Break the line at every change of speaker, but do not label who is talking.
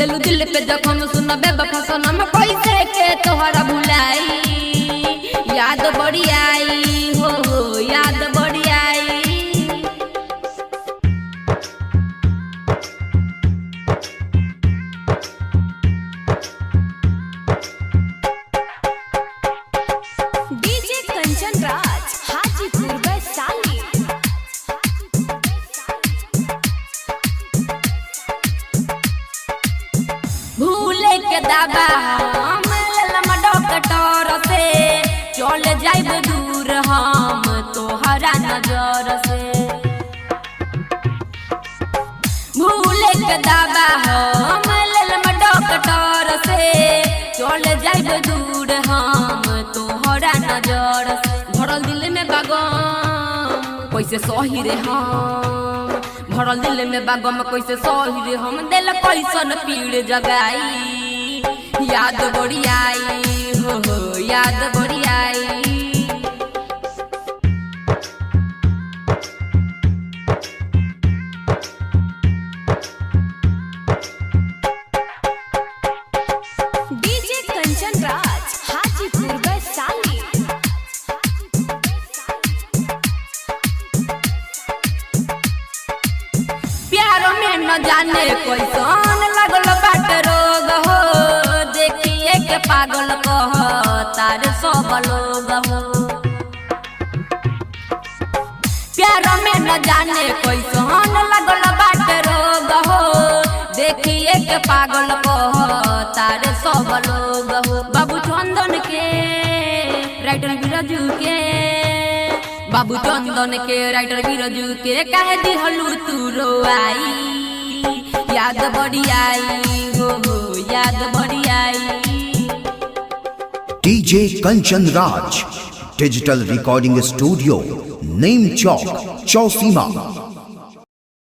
दिल दिल पे जखम सुन बेवफा सनम कैसे के तोहरा भुलाई। याद बड़ी आई हो याद बड़ी आई।
डीजे कंचन राज हाजीपुर वैशाली।
भूले के दावा हम डॉक्टर से चल जाइब दूर हम तोहरा नजर से। भूले के दावा हम डॉक्टर से चल जाइब दूर हम तोहरा नजर से। भरल दिल में बागम कैसे सही रे हम। भरल दिल में बागम कैसे सही रे हम। दिल कैसन पीड़ जगाई। याद बड़ी आई हो याद बड़ी आई।
डीजे कंचन राज हाजीपुर वैशाली।
प्यार में न जाने कैसन लगल बाट रोग हो। देखिए के पागल कह तार सब लोग हो। प्यार में न जाने कैसन लगल बाट रोग हो। देखिए के पागल कह तार सब लोग हो। बाबू चंदन के राइटर बिरजू के। बाबू चंदन के राइटर बिरजू के कहे दिहलू तू रोआई। याद बड़ी आई हो याद बड़ी आई।
DJ Kanchan Raj digital recording studio, नीम चौक, चौसीमा।